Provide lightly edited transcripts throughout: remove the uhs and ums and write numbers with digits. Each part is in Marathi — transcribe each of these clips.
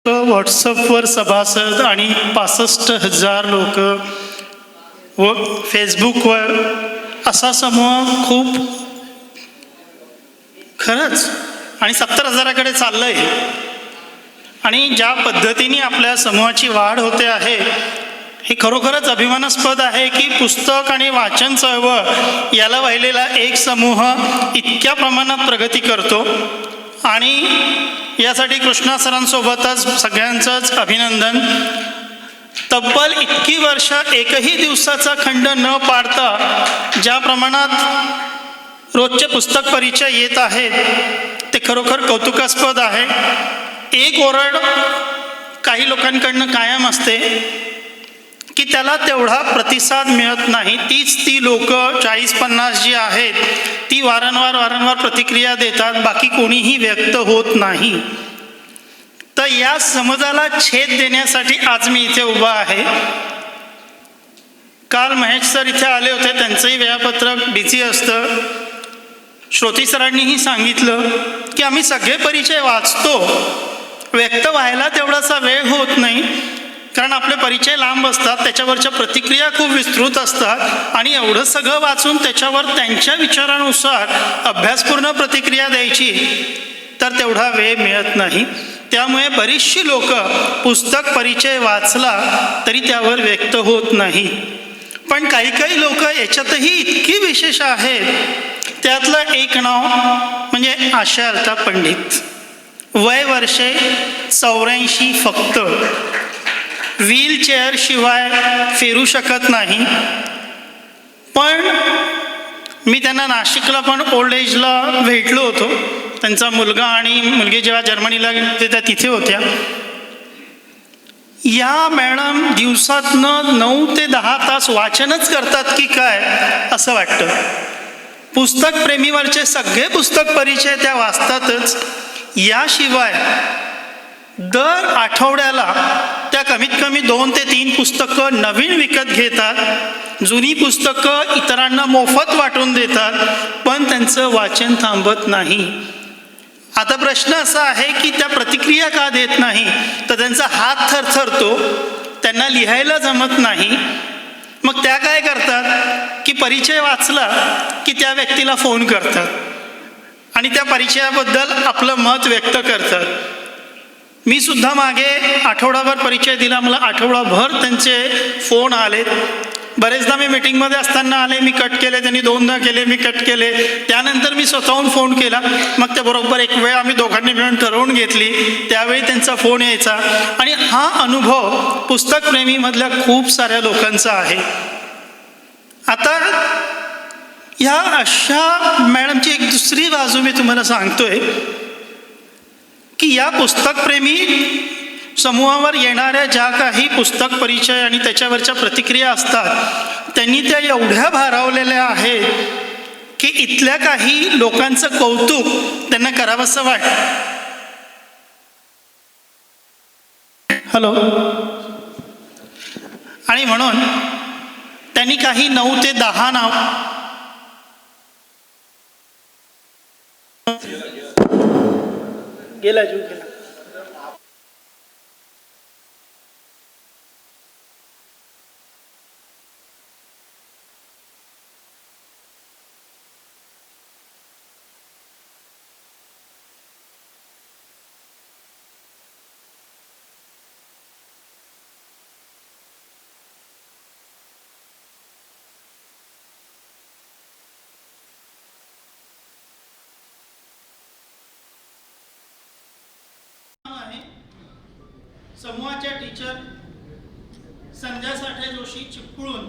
व्हॉट्सअपवर सभासद आणि 65,000 लोक व फेसबुकवर असा समूह खूप खरंच आणि 70,000कडे चाललं आहे. आणि ज्या पद्धतीने आपल्या समूहाची वाढ होते आहे हे खरोखरच अभिमानास्पद आहे की पुस्तक आणि वाचन चळवळ याला वाहिलेला एक समूह इतक्या प्रमाणात प्रगती करतो. आणि यासाठी कृष्णा सरांसोबतच सगळ्यांचंच अभिनंदन. तब्बल इतकी वर्ष एकही दिवसाचा खंड न पाडता ज्या प्रमाणात रोजचे पुस्तक परिचय येत आहेत ते खरोखर कौतुकास्पद आहे. एक ओरड काही लोकांकडनं कायम असते की त्याला तेवढा प्रतिसाद मिळत नाही. ती लोक 40-50 जी आहेत ती वारंवार प्रतिक्रिया देतात, बाकी कोणीही व्यक्त होत नाही. तर या समजाला छेद देण्यासाठी आज मी इथे उभा आहे. काल महेश सर इथे आले होते, त्यांचंही वेळापत्रक बिझी असतं. श्रोती सरांनीही सांगितलं की आम्ही सगळे परिचय वाचतो, व्यक्त व्हायला तेवढासा वेळ होत नाही कारण आपले परिचय लांब असतात, त्याच्यावरच्या प्रतिक्रिया खूप विस्तृत असतात आणि एवढं सगळं वाचून त्याच्यावर त्यांच्या विचारानुसार अभ्यासपूर्ण प्रतिक्रिया द्यायची तर तेवढा वेळ मिळत नाही. त्यामुळे बरीचशी लोक पुस्तक परिचय वाचला तरी त्यावर व्यक्त होत नाही. पण काही लोक याच्यातही इतकी विशेष आहेत. त्यातलं एक नाव म्हणजे आशा लता पंडित. वय वर्षे 84 फक्त. व्हीलचेअर शिवाय फिरू शकत नाही. पण मी त्यांना नाशिकला पण ओल्ड एजला भेटलो होतो. त्यांचा मुलगा आणि मुलगी जेव्हा जर्मनीला गेले त्या तिथे होत्या. या मॅडम दिवसातनं 9 ते 10 तास वाचनच करतात की काय असं वाटतं. पुस्तक प्रेमीवरचे सगळे पुस्तक परिचय त्या वाचतातच. याशिवाय दर आठवड्याला त्या कमीत कमी 2 ते 3 पुस्तकं नवीन विकत घेतात. जुनी पुस्तकं इतरांना मोफत वाटून देतात, पण त्यांचं वाचन थांबत नाही. आता प्रश्न असा आहे की त्या प्रतिक्रिया का देत नाही, तर त्यांचा हात थरथरतो, त्यांना लिहायला जमत नाही. मग त्या काय करतात की परिचय वाचला की त्या व्यक्तीला फोन करतात आणि त्या परिचयाबद्दल आपलं मत व्यक्त करतात. मी सुद्धा मागे आठवडाभर परिचय दिला, मला आठवडाभर त्यांचे फोन आलेत. बरेचदा मी मीटिंगमध्ये असताना आले, मी कट केले, त्यांनी 2दा केले, मी कट केले. त्यानंतर मी स्वतःहून फोन केला. मग त्याबरोबर एक वेळ आम्ही दोघांनी मिळून ठरवून घेतली, त्यावेळी त्यांचा फोन यायचा. आणि हा अनुभव पुस्तकप्रेमीमधल्या खूप साऱ्या लोकांचा आहे. आता ह्या अशा मॅडमची एक दुसरी बाजू मी तुम्हाला सांगतोय की या पुस्तकप्रेमी समूहावर येणाऱ्या ज्या काही पुस्तक परिचय आणि त्याच्यावरच्या प्रतिक्रिया असतात त्यांनी त्या एवढ्या भारावलेल्या आहेत की इथल्या काही लोकांचं कौतुक त्यांना करावंसं वाटतं. हॅलो. आणि म्हणून त्यांनी काही 9 ते 10 नाव गेला जीव गेला. समूहाच्या टीचर संजय साठे जोशी चिपळूण.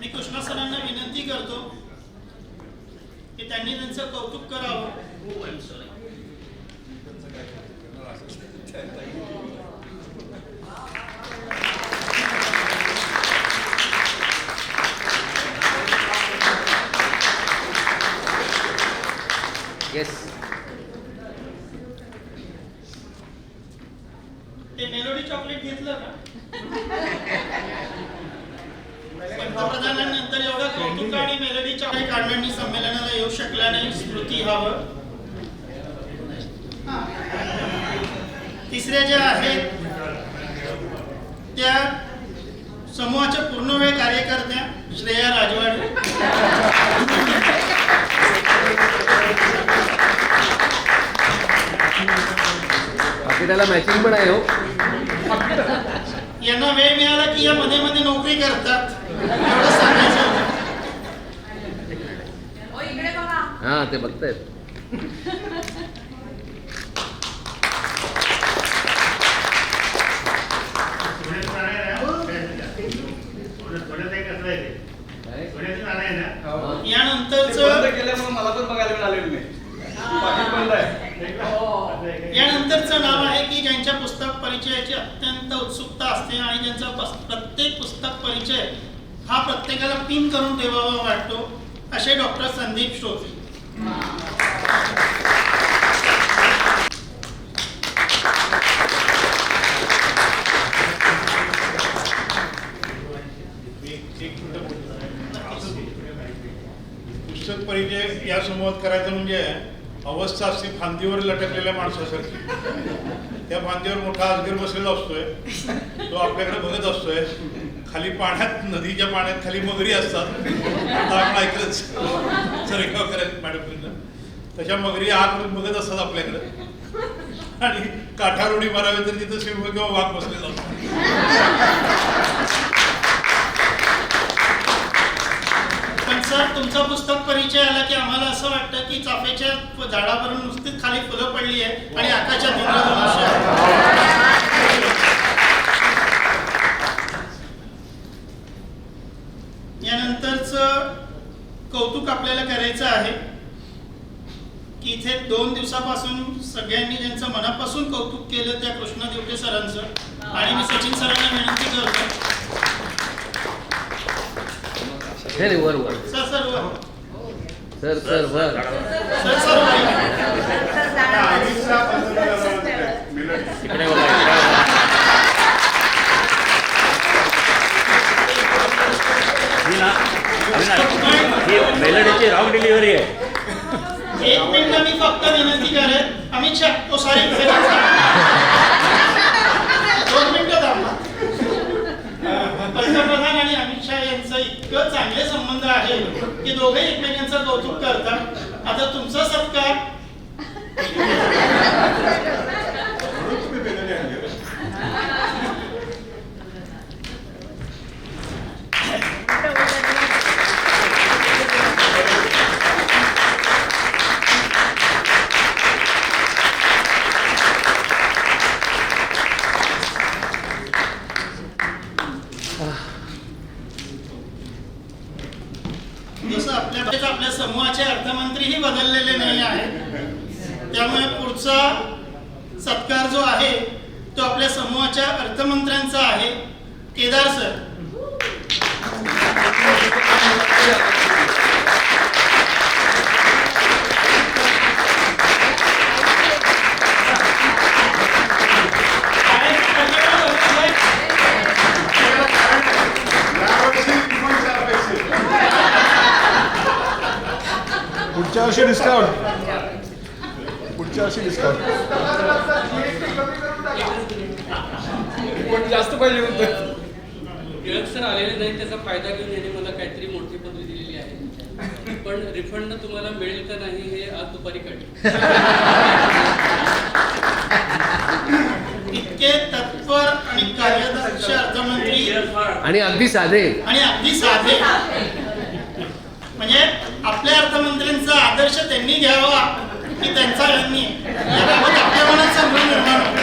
मी कृष्णा सरांना विनंती करतो की त्यांनी त्यांचं कौतुक करावं. ते मेलोडी चॉकलेट घेतलं का? पंतप्रधानांनंतर एवढं कौतुक आणि मेलडीच्या काही कारणांनी संमेलनाला येऊ शकला नाही. स्मृती हावं. तिसऱ्या ज्या आहेत त्या समूहाच्या पूर्णवेळ कार्यकर्त्या श्रेया राजवाडे. आपल्याला मॅचिंग पण आहे हो. यांना वेळ मिळाला की या मध्ये मध्ये नोकरी करतात, एवढं सांगायचं होतं. हा ते बघतायत. यानंतरचं नाव आहे की ज्यांच्या पुस्तक परिचयाची अत्यंत उत्सुकता असते आणि ज्यांचा प्रत्येक पुस्तक परिचय हा प्रत्येकाला पिन करून ठेवावा वाटतो, असे डॉक्टर संदीप श्रोते. पुस्तक परिचय या समूहात करायचं म्हणजे अवस्था असते फांदीवर लटकलेल्या माणसासारखी. त्या फांदीवर मोठा अजगर बसलेला असतोय, तो आपल्याकडे बघत असतोय. खाली पाण्यात, नदीच्या पाण्यात खाली मगरी असतात. आता आपण ऐकलंच सरेगाव करायचं मॅडम, तशा मगरी आत बघत असतात आपल्याकडे. आणि काठावर उडी मारावी तर तिथं सिंह किंवा वाघ बसलेला असतो. पण सर, तुमचा पुस्तक परिचय आला की आम्हाला असं वाटतं की चाफ्याच्या झाडावरून नुसतीच खाली फुलं पडली आहे आणि आकाशात इंद्रधनुष्य आहे. यानंतरचं कौतुक आपल्याला करायचं आहे की इथे 2 दिवसापासून सगळ्यांनी ज्यांचं मनापासून कौतुक केलं त्या कृष्णा दिवटे सरांचं. आणि मी सचिन सरांना विनंती करतो. वर वर सर सर वर सर सर वर सर सर इकडे बघा. मेलडीची रॉंग डिलिव्हरी आहे. 1 मिनिट मी फक्त विनंती करेन. अमित शाह, सॉरी 2 मिनिटं थांबा. पंतप्रधान आणि अमित शाह यांचं इतकं चांगले संबंध आहे की दोघे एकमेकांचं कौतुक करतात. आता तुमचा सत्कार. जसं आपल्या समूहाचे अर्थमंत्रीही बदललेले नाही आहेत, त्यामुळे पुढचा सत्कार जो आहे तो आपल्या समूहाच्या अर्थमंत्र्यांचा आहे. केदार सर. पुढच्या वर्षी डिस्काउंट. पण जास्त पाहिजे म्हणतो. टिळक सर आलेले नाही, त्याचा फायदा घेऊन याने मला काहीतरी मोठी पदवी दिलेली आहे. पण रिफंड तुम्हाला मिळेल का नाही हे आज दुपारी कळेल. इतके तत्पर आणि कार्यदक्ष अर्थमंत्री आणि अगदी साधे म्हणजे आपल्या अर्थमंत्र्यांचा आदर्श त्यांनी घ्यावा की त्यांचा यांनी, याबाबत आपल्या मनात संभ्रम निर्माण होतो.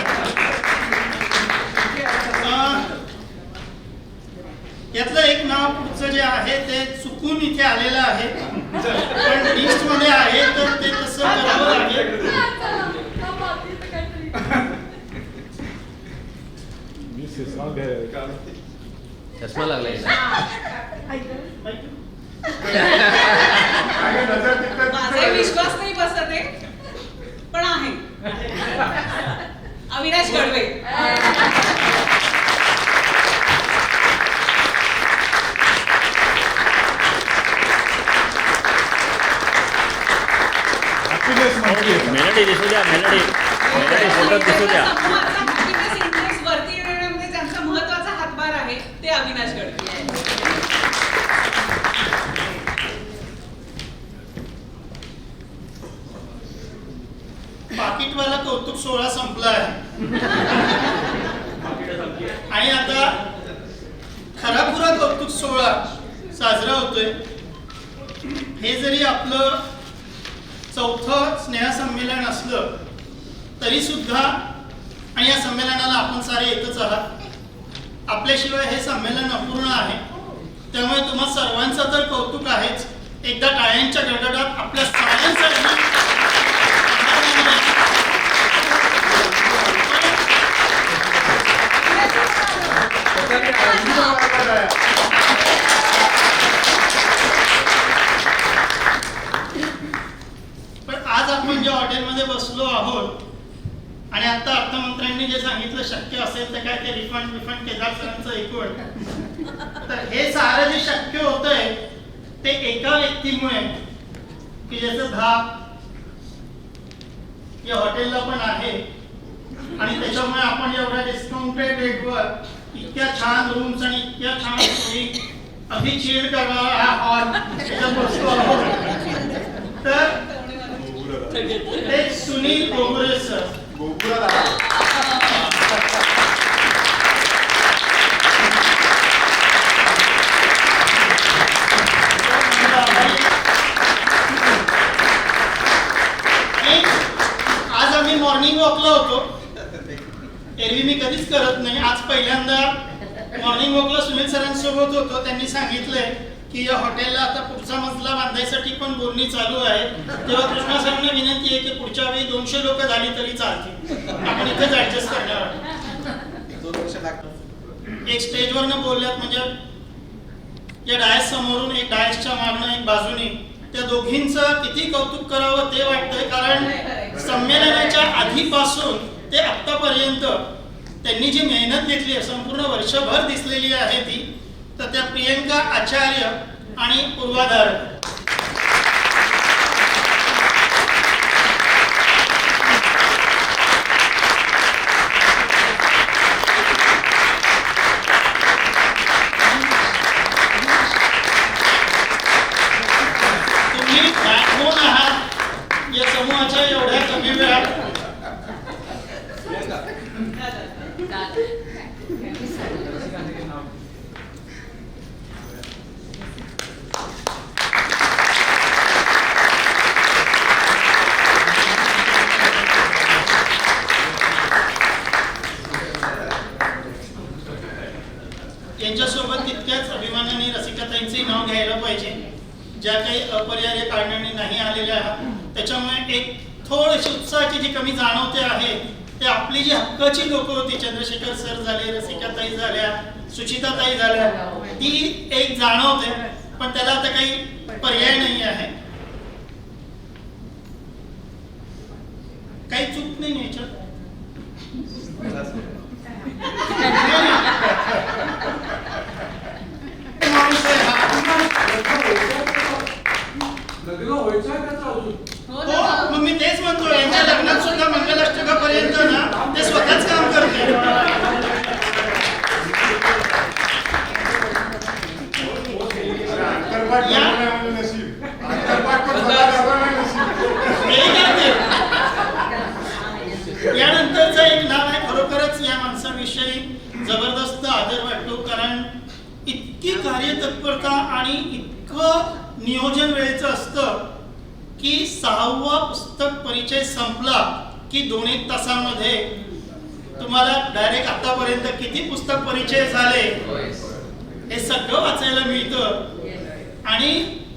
यातलं एक नाव पुढचं जे आहे ते चुकून इथे आलेलं आहे, पण लिस्ट मध्ये आहे तर ते तसं करावं लागेल. चष्मा लागलाय. माझा विश्वास नाही बसत आहे, पण आहे. अविनाश गडवे. मेलडी दिसू द्या, मेलडी फोटो दिसू द्या. समूहाचा happiness index वरती येण्यामध्ये ज्यांचा महत्त्वाचा हातभार आहे ते अविनाश गडकरी आहेत. पाकिटवाला कौतुक सोहळा संपला आहे आणि आता खराखुरा कौतुक सोहळा साजरा होतोय. हे जरी आपलं चौथं स्नेहसंमेलन असलं तरी सुद्धा, आणि या संमेलनाला आपण सारे येतच आहात, आपल्याशिवाय हे संमेलन अपूर्ण आहे. त्यामुळे तुम्हा सर्वांचं तर कौतुक आहेच. एकदा टाळ्यांच्या गडगडात आपल्या सगळ्यांचं पण आज आपण ज्या हॉटेलमध्ये बसलो आहोत आणि आता अर्थमंत्र्यांनी जे सांगितलं शक्य असेल तर काय ते रिफंड केदार सरांचं ऐकून, तर हे सारं जे शक्य होतंय ते एका व्यक्तीमुळे की ज्याचं धाक या हॉटेलला पण आहे आणि त्याच्यामुळे आपण एवढ्या डिस्काउंटेड रेटवर इतक्या छान रूम्स आणि इतक्या छान सोयी अगदी चीड करणारा हा हॉल त्याच्यात बसतो आहोत. तर ते सुनील गोगुरे सर, आज आम्ही मॉर्निंग वॉकला होतो. एरवी मी कधीच करत नाही, आज पहिल्यांदा मॉर्निंग वॉकला सुनील सरांसोबत होतो. त्यांनी सांगितलंय की या हॉटेलला आता पुढचा मजला बांधायसाठी पण बोलणी चालू आहे. तेव्हा कृष्णा सरांना विनंती आहे की पुढच्या वेळी 200 लोक झाली तरी चालतील, आपण इथेच ऍडजस्ट करणार आहोत. एक स्टेजवरनं बोलल्यात म्हणजे या डायस समोरून, एक डायसच्या मागणं, एक बाजूने, त्या दोघींचं किती कौतुक करावं ते वाटतंय. कारण संमेलनाच्या आधीपासून ते आत्तापर्यंत त्यांनी जी मेहनत घेतली आहे, संपूर्ण वर्षभर दिसलेली आहे ती, तर त्या प्रियंका आचार्य आणि पूर्वाधार. तुम्ही बॅकबोन आहात या समूहाच्या एवढ्या कमी वेळात. यांच्यासोबत तितक्याच अभिमानाने रसिकाताईंचंही नाव घ्यायला पाहिजे, ज्या काही अपरिहार्य कारणांनी नाही आलेल्या आहात. त्याच्यामुळे एक थोडीशी उत्साहाची जी कमी जाणवते आहे ते आपली जी हक्काची लोक होती, चंद्रशेखर सर झाले, रसिकाताई झाल्या, सुचिताताई झाल्या, ती एक जाणवते. पण त्याला आता काही पर्याय नाही आहे. काही चूक नाही याच्यात. हो, मग मी तेच म्हणतो, यांच्या लग्नात सुद्धा मंगलाष्टकापर्यंत ना ते स्वतःच काम करते. यानंतरचं एक नाव आहे, खरोखरच या माणसाविषयी जबरदस्त आदर वाटतो. कारण इतकी कार्यतत्परता आणि इतकं नियोजन वेळेचं असतं की 6वा पुस्तक परिचय संपला की 2-1 तासामध्ये तुम्हाला डायरेक्ट आतापर्यंत किती पुस्तक परिचय झाले हे सगळं वाचायला मिळतं. आणि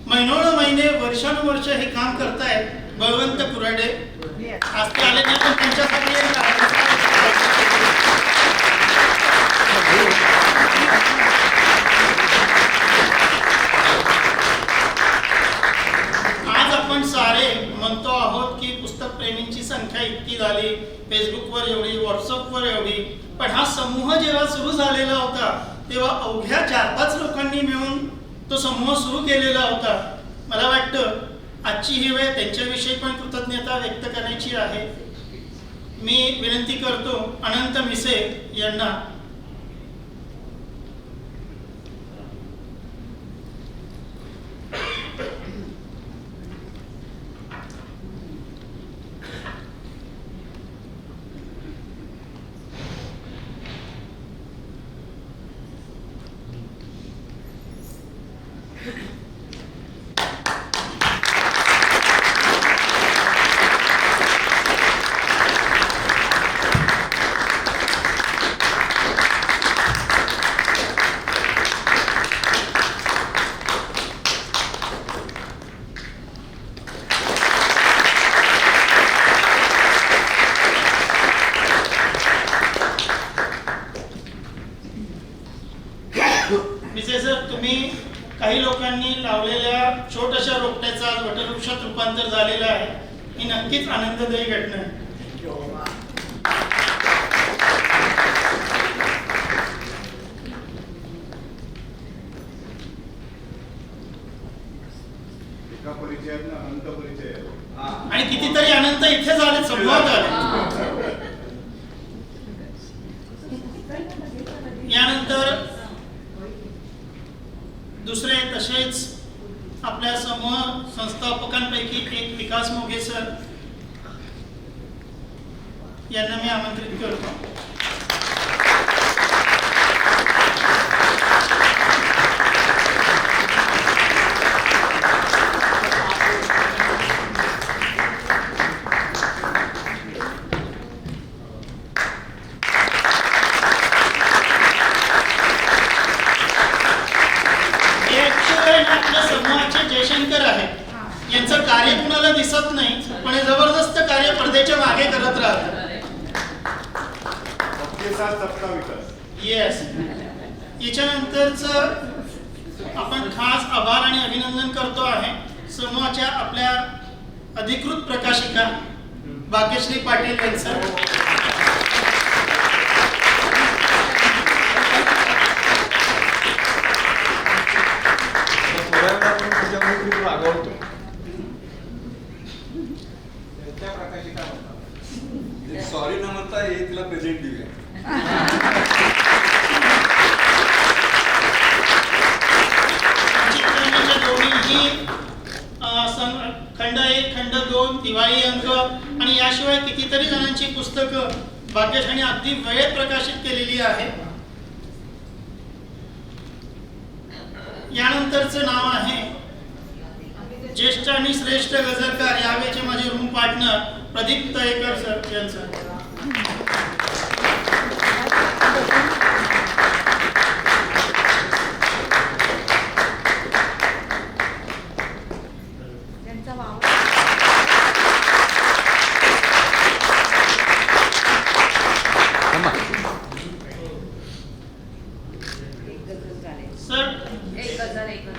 महिने वर्षानुवर्ष हे काम करतायत बळवंत कुराडे. आज ते आले नाही पण त्यांच्यासाठी आज आपण सारे म्हणतो आहोत की पुस्तक प्रेमींची संख्या इतकी झाली, फेसबुकवर एवढी, व्हॉट्सअपवर एवढी. पण हा समूह जेव्हा सुरू झालेला होता तेव्हा अवघ्या 4-5 लोकांनी मिळून तो समूह सुरू केलेला होता. मला वाटतं आजची ही वेळ त्यांच्याविषयी पण कृतज्ञता व्यक्त करायची आहे. मी विनंती करतो अनंत मिसे यांना सर, तुम्ही काही लोकांनी लावलेल्या छोट्याशा रोपट्याचं आज वटवृक्षात रूपांतर झालेलं आहे. ही नक्कीच आनंददायी घटना आहे. एका परिचयात अनंत परिचय आणि कितीतरी आनंद इथे झाले, समोर आले. यानंतर दुसरे तसेच आपल्या समूह संस्थापकांपैकी एक विकास मोघे सर यांना मी आमंत्रित करतो. आपल्या समूहाचे जयशंकर आहेत. यांचं कार्य कुणाला दिसत नाही, पण हे जबरदस्त कार्य पडद्याच्या मागे करत राहतात. येस. याच्यानंतरच आपण खास आभार आणि अभिनंदन करतो आहे समूहाच्या आपल्या अधिकृत प्रकाशिका भाग्यश्री पाटील यांचं. खूप रागवतो. सॉरी न म्हणता हे तिला प्रेझेंट देऊया. दोन्हीही खंड 1, खंड 2, दिवाळी अंक आणि याशिवाय कितीतरी जणांची पुस्तकं भाग्यश्रीने अगदी वेळेत प्रकाशित केलेली आहे. यानंतरचं नाव आहे ज्येष्ठ आणि श्रेष्ठ गझलकार यावेळेचे माझे room partner Pradeep Talekar sir यांचं.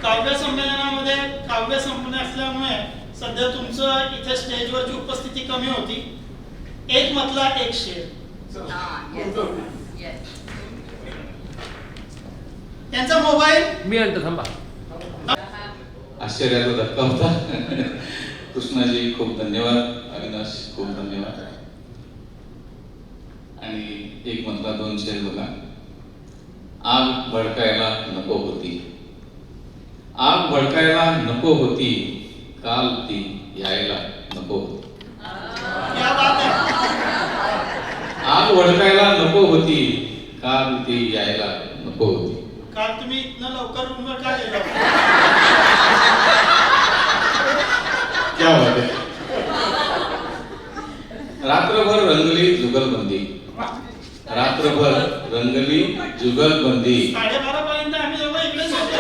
काव्य संमेलनामध्ये काव्य संपन्न असल्यामुळे सध्या तुमचं इथे स्टेजवरची उपस्थिती कमी होती. एक मतला एक शेर. त्यांचा मोबाईल मी आणतो, थांबा. आश्चर्याचा धक्का होता. कृष्णाजी खूप धन्यवाद, अविनाश खूप धन्यवाद. आणि एक मतला दोन शेर बघा. आग भडकायला नको होती, आग भडकायला नको होती, काल ती यायला नको होती. आग भडकायला नको होती, काल ती यायला नको होती. काल तुम्ही इथनं लवकर रूमवर का गेला? क्या बात है. रात्रभर रंगली जुगलबंदी, रात्रभर रंगली जुगलबंदी. 12:30 पर्यंत आम्ही दोघं इकडेच होतो.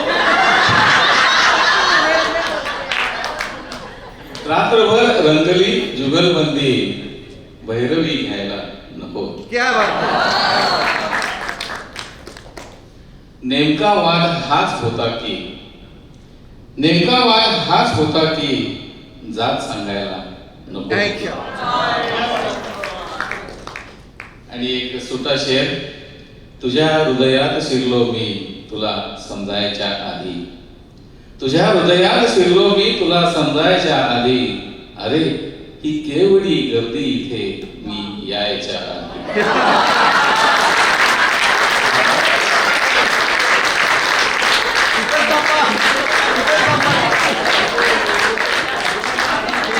रात्रभर रंगली जुगलबंदी, भैरवी घ्यायला नको. क्या बात. नेमका वाद हाच होता की, नेमका वाद हाच होता की, जात सांगायला नको. आणि एक सुटा शेर. तुझ्या हृदयात शिरलो मी तुला समजायच्या आधी, तुझ्या हृदयात शिरलो मी तुला समजायच्या आधी, अरे ही केवढी गर्दी इथे मी यायच्या आधी.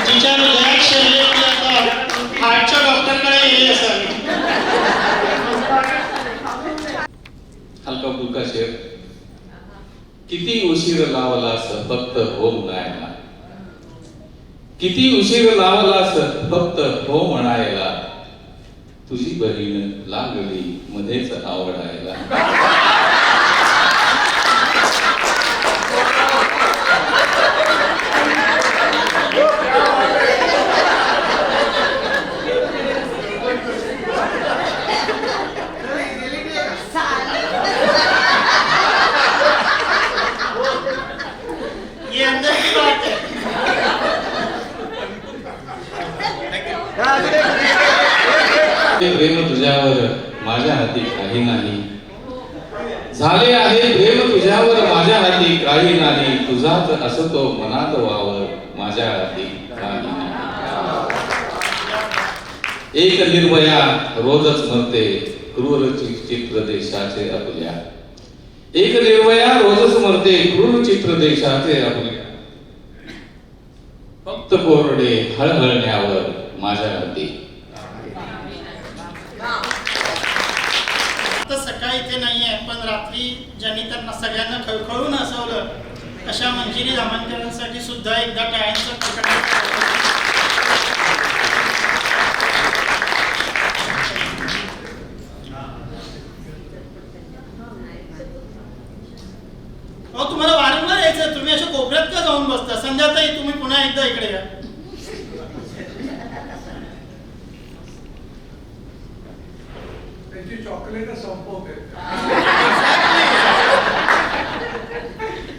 जिच्या हृदयात शिरले ती आता हार्टच्या डॉक्टरकडे येईल असावी. हलका फुलका शेर. किती उशीर लावलास फक्त हो म्हणायला, किती उशीर लावलास फक्त हो म्हणायला, तुझी बहीण लागली मध्येच आवडायला. ये अंदर की बात है. प्रेम तुझ्यावर माझ्या हाती काही नाही, झाले आहे प्रेम तुझ्यावर माझ्या हाती काही नाही, तुझाच असतो मनात वावर माझ्या हाती काही नाही. एक निर्भया रोजच मरते क्रूर चित्र देशाचे आपल्या, एक निर्भया रोजच मरते क्रूर चित्र देशाचे आपल्या, फक्त कोरडे हळहळण्यावर माझ्या हाती. आता सकाळी इथे नाहीये, पण रात्री ज्यांनी त्यांना सगळ्यांना खळखळून हसवलं अशा मंजिरी दामणकरांसाठी सुद्धा एकदा टाळ्यांचा कडकडाट. अहो तुम्हाला वारंवार यायचं, तुम्ही अशा कोपऱ्यात का जाऊन बसता? संध्याताई तुम्ही पुन्हा एकदा इकडे या. त्याची चॉकलेट संपवते.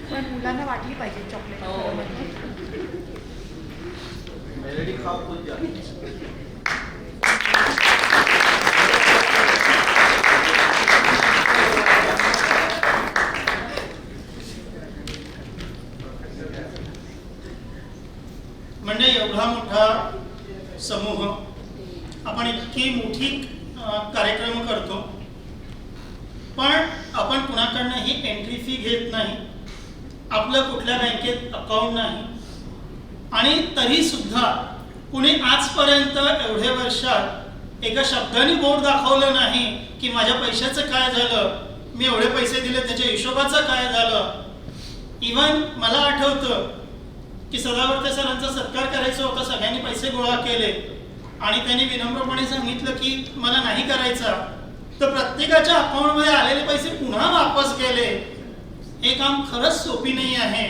पण मुलांना वाटली पाहिजे चॉकलेट. म्हणजे एवढा मोठा समूह, आपण इतकी मोठी कार्यक्रम करतो, पण आपण कुणाकडनंही एंट्री फी घेत नाही, आपलं कुठल्या बँकेत अकाउंट नाही, आणि तरी सुद्धा कुणी आजपर्यंत एवढे वर्षात एका शब्दाने बोर्ड दाखवलं नाही की माझ्या पैशाचं काय झालं, मी एवढे पैसे दिले त्याच्या हिशोबाचं काय झालं. इव्हन मला आठवतं की सदावर्ते सरांचा सत्कार करायचा होता, सगळ्यांनी पैसे गोळा केले आणि त्यांनी विनम्रपणे सांगितलं की मला नाही करायचा, तर प्रत्येकाच्या अकाउंटमध्ये आलेले पैसे पुन्हा वापस केले. हे काम खरंच सोपी नाही आहे.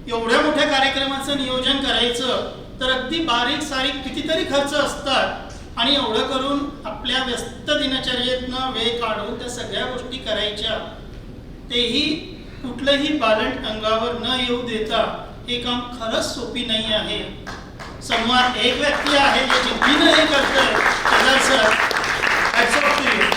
एवढ्या मोठ्या कार्यक्रमाचं नियोजन करायचं तर अगदी बारीक सारीक कितीतरी खर्च असतात, आणि एवढं करून आपल्या व्यस्त दिनचर्येतनं वेळ काढून त्या सगळ्या गोष्टी करायच्या, तेही कुठलंही बालंट अंगावर न येऊ देता, हे काम खरंच सोपी नाही आहे. समोर एक व्यक्ती आहे जे जिद्दीनं हे करतोय, Kedar sir, hats off to you.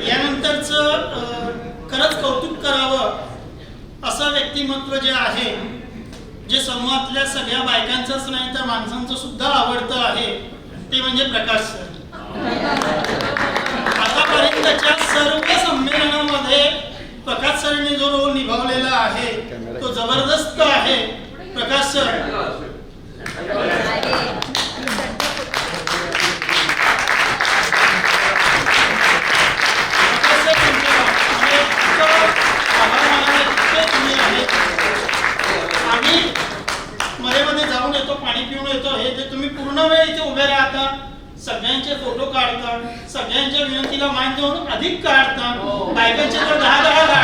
यानंतरचं खरंच कौतुक करावं असं व्यक्तिमत्व जे आहे, जे समूहातल्या सगळ्या बायकांचंच नाही तर माणसांचं सुद्धा आवडतं आहे, ते म्हणजे प्रकाश सर. आतापर्यंतच्या सर्व संमेलनामध्ये प्रकाश सरने जो रोल निभावलेला आहे तो जबरदस्त आहे. प्रकाश सर, मरेमध्ये जाऊन येतो, पाणी पिऊन येतो, हे जे तुम्ही पूर्ण वेळ इथे उभे राहता, सगळ्यांचे फोटो काढता, सगळ्यांच्या विनंतीला मान देऊन अधिक काढता, बायकांचे तर 10 काढता.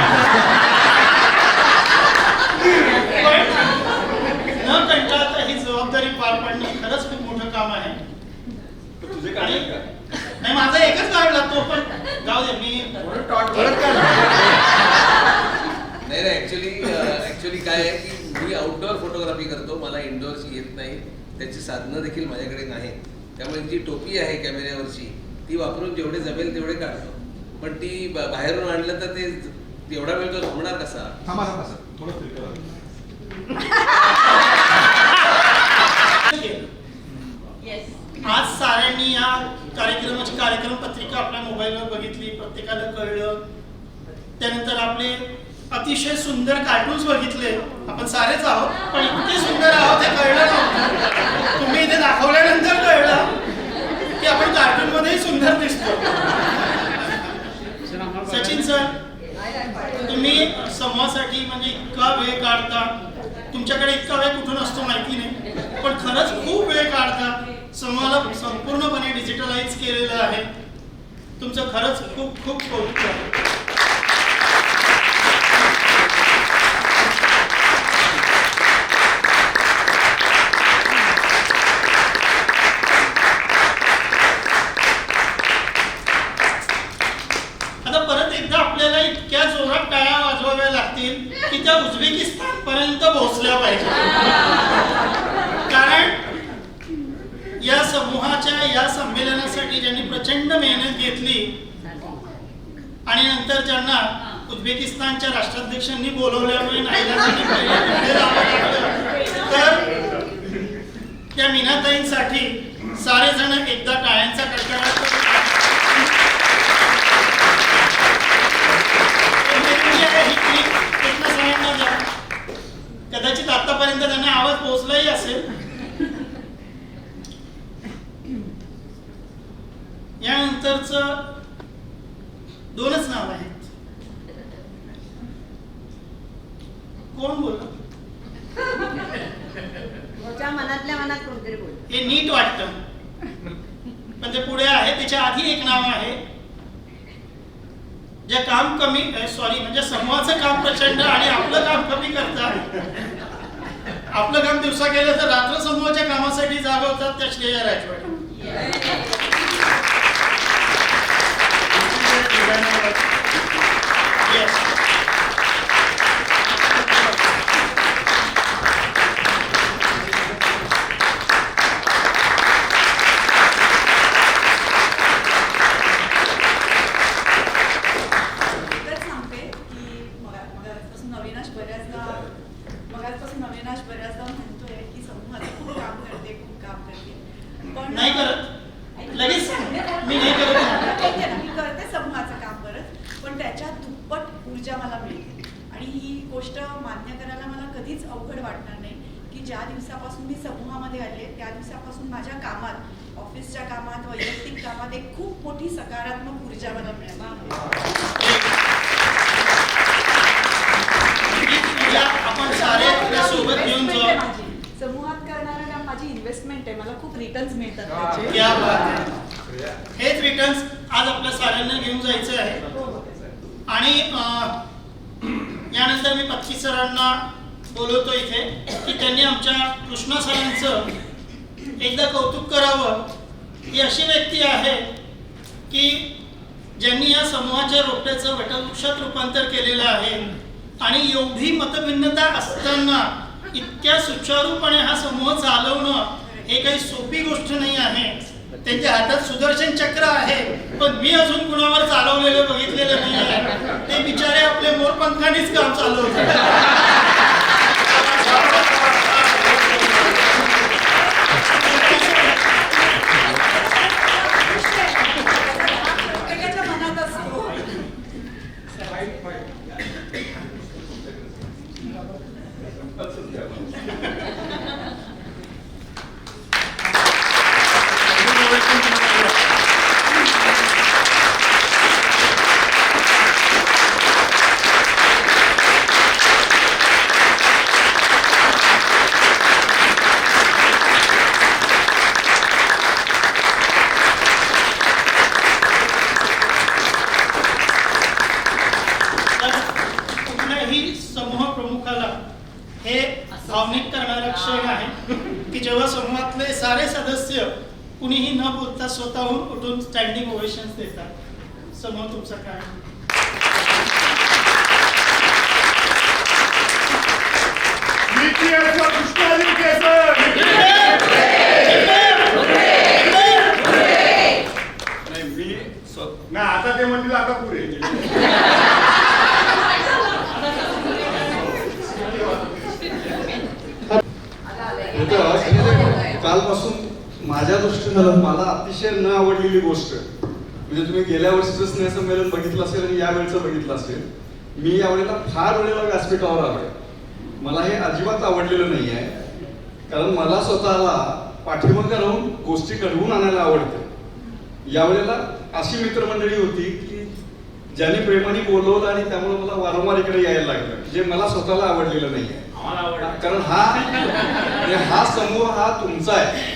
काय आहे की मी आउटडोअर फोटोग्राफी करतो, मला इनडोअरची येत नाही, त्याची साधनं देखील माझ्याकडे नाही. त्यामुळे जी टोपी आहे कॅमेऱ्यावरची ती वापरून जेवढे जमेल तेवढे काढतो. पण ती बाहेरून आणलं तर ते एवढा वेळ तो थांबणार कसा? थांबा सर थोडं फिरकत आहे. आज साऱ्यांनी या कार्यक्रमाची कार्यक्रम पत्रिका आपल्या मोबाईलवर बघितली, प्रत्येकाला कळलं. त्यानंतर आपले अतिशय सुंदर कार्टून्स बघितले. आपण सारेच आहोत, पण इतके सुंदर आहोत हे कळलं नव्हतं. तुम्ही इथे दाखवल्यानंतर कळलं की आपण कार्टून मध्येही सुंदर दिसतो. सचिन सर, तुम्ही समूहासाठी म्हणजे इतका वेळ काढता. तुमच्याकडे इतका वेळ कुठून असतो माहिती नाही, पण खरंच खूप वेळ काढता. समूहाला संपूर्णपणे डिजिटलाइज केलेलं आहे. तुमचं खरंच खूप खूप कौतुक आहे. आता परत एकदा आपल्याला इतक्या जोरात टाळ्या वाजवाव्या लागतील की त्या उझबेकिस्तान पर्यंत पोहोचल्या पाहिजे. कारण या समूहाच्या या संमेलनासाठी ज्यांनी प्रचंड मेहनत घेतली आणि नंतर ज्यांना उझबेकिस्तानच्या राष्ट्राध्यक्षांनी बोलवल्यामुळे नाईलाजाने पुढे जावं लागलं, तर त्या मीनाताईंसाठी सारेजण एकदा टाळ्यांचा कडकडाट करून कदाचित आतापर्यंत त्यांना आवाज पोहोचलाही असेल. यानंतरच दोनच नाव आहेत. कोण बोल? मनातल्या मनात कोणतरी बोल. हे नीट वाटतं, पण ते पुढे आहे. त्याच्या आधी एक नाव आहे जे काम कमी म्हणजे समूहाचं काम प्रचंड आणि आपलं काम कमी करतात. आपलं काम दिवसा केलं तर रात्र समूहाच्या कामासाठी जागवतात त्या श्रेया राजवाडे. बऱ्याचदा म्हणतोय की समूहाचं खूप काम करते. पण नाही करत लगेच मी नाही करत. मी करते समूहाचं काम करत, पण त्याच्या दुप्पट ऊर्जा मला मिळते आणि ही गोष्ट मान्य करायला मला कधीच अवघड वाटणार नाही की ज्या दिवसापासून मी समूहामध्ये आले त्या दिवसापासून माझ्या कामात, ऑफिसच्या कामात, वैयक्तिक कामात एक खूप मोठी सकारात्मक ऊर्जा मला मिळाली. आपण सारे सोबत घेऊन जाऊ. समूहात करणारं काम माझी इन्व्हेस्टमेंट आहे. मला खूप रिटर्न्स मिळतात त्याचे. क्या बात आहे. हेच रिटर्न्स आज आपल्या साऱ्यांना घेऊन जायचं आहे. आणि यानंतर मी पत्की सरांना बोलवतो इथे की त्यांनी आमच्या कृष्णा सरांचं एकदा कौतुक करावं. ही अशी व्यक्ती आहे की ज्यांनी या समूहाच्या रोपट्याचं वटवृक्षात रूपांतर केलेलं आहे आणि एवढी मतभिन्नता असताना इतक्या सुचारूपणे हा समूह चालवणं हे काही सोपी गोष्ट नाही आहे. त्यांच्या हातात सुदर्शन चक्र आहे, पण मी अजून कुणावर चालवलेलं बघितलेलं नाही आहे. ते बिचारे आपले मोरपंखानीच काम चालवतात. भावनिक करणारा क्षण आहे की जेव्हा समूहातले सारे सदस्य कुणीही न बोलता स्वतःहून उठून स्टँडिंग ओवेशन्स देतात. समूह तुमचा काय? केस व कृष्णाजी केसर. नाही मी नाही आता ते म्हणतील आता पुढे. कालपासून माझ्या दृष्टीनं मला अतिशय न आवडलेली गोष्ट म्हणजे तुम्ही गेल्या वर्षीचं स्नेहसंमेलन बघितलं असेल आणि यावेळचं बघितलं असेल. मी यावेळेला फार वेळेला व्यासपीठावर आलोय. मला हे अजिबात आवडलेलं नाही आहे, कारण मला स्वतःला पाठीमागे राहून गोष्टी घडवून आणायला आवडते. यावेळेला अशी मित्रमंडळी होती की ज्यांनी प्रेमाने बोलवलं आणि त्यामुळे मला वारंवार इकडे यायला लागलं, जे मला स्वतःला आवडलेलं नाही आहे. कारण हा समूह हा तुमचा आहे.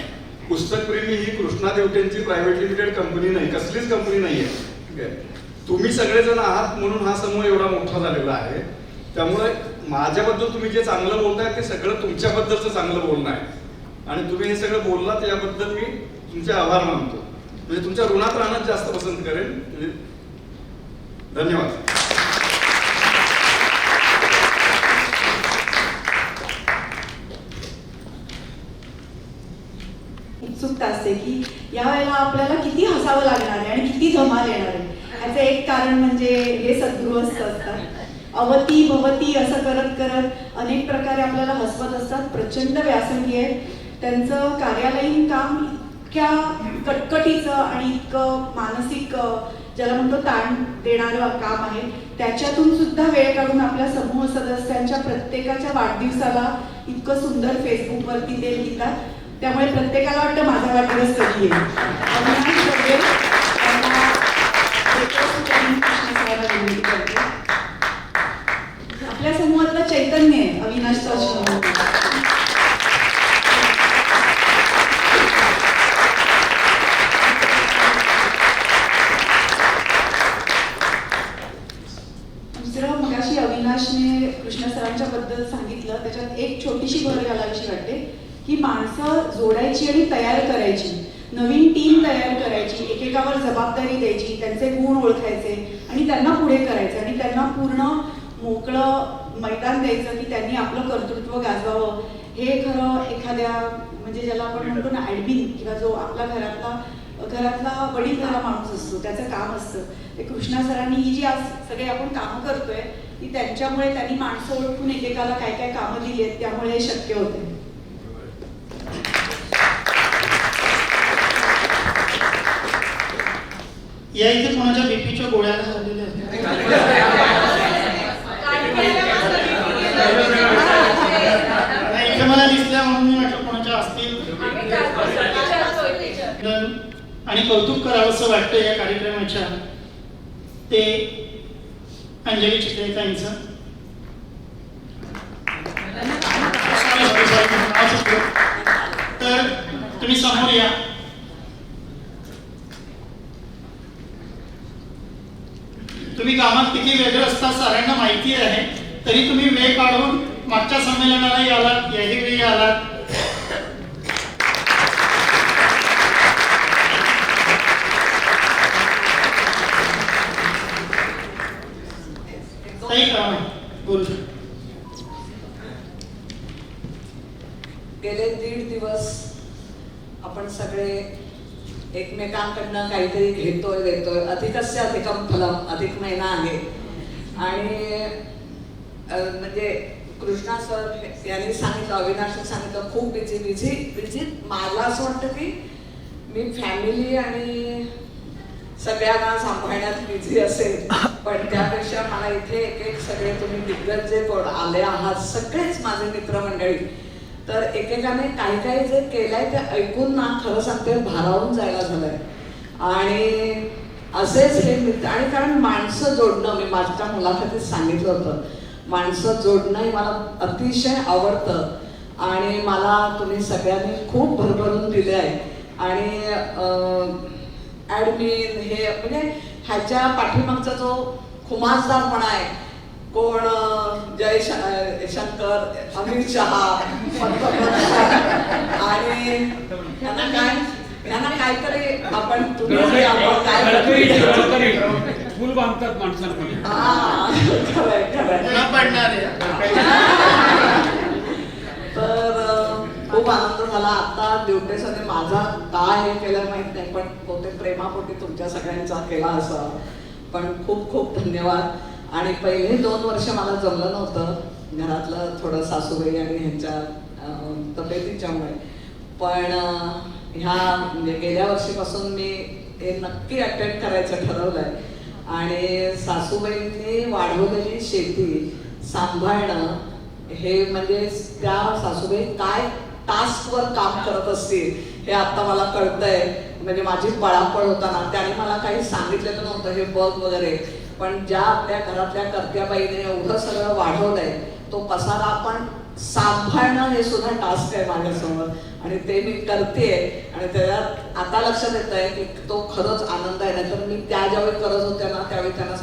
पुस्तकप्रेमी ही कृष्णा देवटेंची प्रायव्हेट लिमिटेड कंपनी नाही, कसलीच कंपनी नाही आहे. ठीक आहे, तुम्ही सगळेजण आहात म्हणून हा समूह एवढा मोठा झालेला आहे. त्यामुळे माझ्याबद्दल तुम्ही जे चांगलं बोलताय ते सगळं तुमच्याबद्दलचं चांगलं बोलणं आहे आणि तुम्ही हे सगळं बोललात याबद्दल मी तुमचे आभार मानतो. म्हणजे तुमच्या ऋणात राहणं जास्त पसंत करेन. म्हणजे धन्यवाद. उत्सुकता असते की यावेळेला आपल्याला किती हसावं लागणार आहे आणि किती धमाल येणार आहे. याचं एक कारण म्हणजे हे सद्गृहस्थ असतात. अवती भवती असं करत करत अनेक प्रकारे आपल्याला हसवत असतात. प्रचंड व्यासंगी आहेत. त्यांचं कार्यालयीन काम इतक्या कटकटीचं आणि इतकं मानसिक ज्याला म्हणतो ताण देणारं काम आहे. त्याच्यातून सुद्धा वेळ काढून आपल्या समूह सदस्यांच्या प्रत्येकाच्या वाढदिवसाला इतकं सुंदर फेसबुकवरती ते लिहितात. त्यामुळे प्रत्येकाला वाटतं माझा वाढदिवस कधी येईल. अविनाश बर्वे यांना विनंती करते. आपल्या समूहातलं चैतन्य आहे अविनाशचा समूह. दुसरं मगाशी अविनाशने कृष्ण सरांच्या बद्दल सांगितलं, त्याच्यात एक छोटीशी भर घालावीशी वाटते की माणसं जोडायची आणि तयार करायची, नवीन टीम तयार करायची, एकेकावर जबाबदारी द्यायची, त्यांचे गुण ओळखायचे आणि त्यांना पुढे करायचे आणि त्यांना पूर्ण मोकळं मैदान द्यायचं की त्यांनी आपलं कर्तृत्व गाजवावं. हे खरं एखाद्या म्हणजे ज्याला आपण म्हणतो ना ॲडमिन किंवा जो आपला घरातला वडीलधारा माणूस असतो त्याचं काम असतं. ते कृष्णा सरांनी ही जी आज सगळे आपण कामं करतोय ती त्यांच्यामुळे, त्यांनी माणसं ओळखून एकेकाला काय काय कामं दिली आहेत त्यामुळे हे शक्य होते. या इथे कोणाच्या बीपीच्या गोळ्या झालेल्या आहेत? नाही, इथे मला दिसल्या म्हणून मी म्हटलं कोणाच्या असतील. आणि कौतुक करावं असं वाटतं या कार्यक्रमाच्या ते अंजली चित्रेताईंचं. तर तुम्ही समोर या. तुम्ही कामात किती वेगळं असता सरांना माहिती आहे, तरी तुम्ही वेळ काढून मागच्या संमेलनालाही आलात, याही वेळी आलात. बोल. गेले 1.5 दिवस आपण सगळे एकमेकांकडनं काहीतरी घेतोय देतोय. अधिकस्य अधिकम फलम, अधिक महिना आहे आणि म्हणजे कृष्णा सर यांनी सांगितलं, अविनाशने सांगितलं खूप बिझी. मला असं वाटतं की मी फॅमिली आणि सगळ्यांना सांभाळण्यात बिझी असेल, पण त्यापेक्षा मला इथे एक सगळे तुम्ही दिग्गज जे आले आहात सगळेच माझे मित्रमंडळी, तर एकेकाने काही काही जे केलंय ते ऐकून ना खरं सांगते भारावून जायला झालंय. आणि असेच हे मित्र आणि कारण माणसं जोडणं, मी माझ्या मुलाखतीत सांगितलं होतं, माणसं जोडणं मला अतिशय आवडतं आणि मला तुम्ही सगळ्यांनी खूप भरभरून दिले आहे. आणि ॲडमिन हे म्हणजे ह्याच्या पाठीमागचा जो खुमासदारपणा आहे, कोण जयशंकर, अमित शहा, आणि त्यांना काहीतरी आपण फुल बांधतात माणसांकडे. आता ड्युटेसने माझा का हे केलं माहित नाही, पण बहुतेक प्रेमापोटी तुमच्या सगळ्यांचा केला असा. पण खूप खूप धन्यवाद. आणि पहिले 2 वर्ष मला जमलं नव्हतं, घरातलं थोडं सासूबाई आणि ह्यांच्या तब्येतीच्यामुळे. पण म्हणजे गेल्या वर्षीपासून मी हे नक्की अटेंड करायचं ठरवलंय. आणि सासूबाईंनी वाढवलेली शेती सांभाळणं हे म्हणजे त्या सासूबाई काय टास्कवर काम करत असतील हे आता मला कळतंय. म्हणजे माझी पळापळ होताना त्याने मला काही सांगितलेलं नव्हतं हे बघ वगैरे, पण ज्या आपल्या घरातल्या कर्त्याबाईने एवढं सगळं वाढवलंय तो पसारा आपण सांभाळणं हे सुद्धा टास्क आहे माझ्यासमोर. आणि ते मी करतेय. आणि त्याच्यात आता लक्षात येत आहे की तो खरंच आनंद आहे. नाहीतर मी त्या ज्यावेळी करत होत्या ना त्यावेळी त्यांना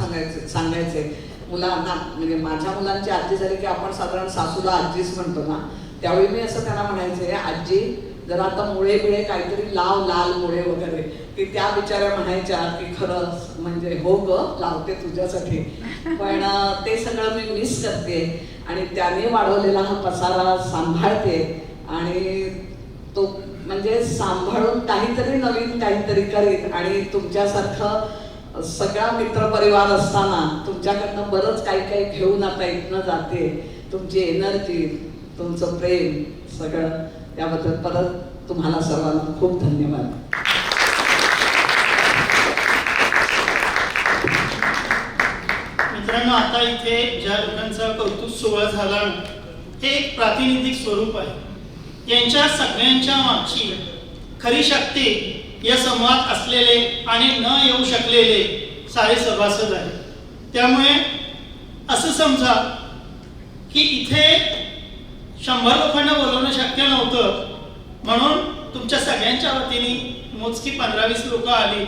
सांगायचे मुलांना, म्हणजे माझ्या मुलांची आजी झाली की आपण साधारण सासूला आजीच म्हणतो ना, त्यावेळी मी असं त्यांना म्हणायचे आजी जर आता मुळे बिळे काहीतरी लाव, लाल मुळे वगैरे, की त्या बिचाऱ्या म्हणायच्या की खरंच म्हणजे हो ग लावते तुझ्यासाठी. पण ते सगळं मी मिस करते. आणि त्याने वाढवलेला हा पसारा सांभाळते. आणि तो म्हणजे सांभाळून काहीतरी नवीन काहीतरी करीत. आणि तुमच्यासारखं सगळा मित्रपरिवार असताना तुमच्याकडनं बरंच काही काही घेऊन आता इथनं जाते. तुमची एनर्जी, तुमचं प्रेम सगळं, त्याबद्दल परत तुम्हाला सर्वांना खूप धन्यवाद. मित्रांनो, आता इथे ज्या लोकांचा कौतुक सोहळा झाला हे एक प्रातिनिधिक स्वरूप आहे. यांच्या सगळ्यांच्या मागची खरी शक्ती या समूहात असलेले आणि न येऊ शकलेले सारे सभासद आहेत. त्यामुळे असं समजा की इथे 100 लोकांना बोलवणं शक्य नव्हतं, म्हणून तुमच्या सगळ्यांच्या वतीने मोजकी 15-20 लोक आली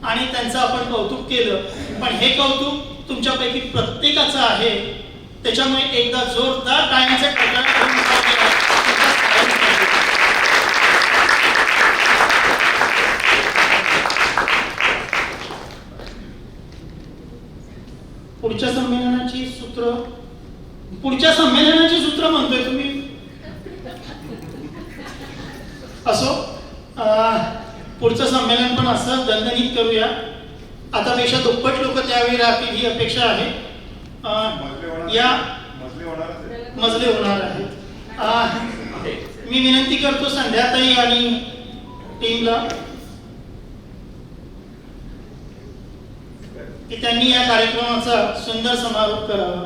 आणि त्यांचं आपण कौतुक केलं. पण हे कौतुक तुमच्यापैकी प्रत्येकाचं आहे. त्याच्यामुळे एकदा जोरदार टाळ्यांचे कडकडाट करून पुढच्या संमेलनाची सूत्र म्हणतोय तुम्ही. असो, पुढचं संमेलन पण असं दणदणीत करूया. आतापेक्षा दुप्पट लोक त्यावेळी राहतील ही अपेक्षा आहे. या मजले होणार आहेत. मी विनंती करतो संध्याताई आणि टीमला की त्यांनी या कार्यक्रमाचा सुंदर समारोप करावा.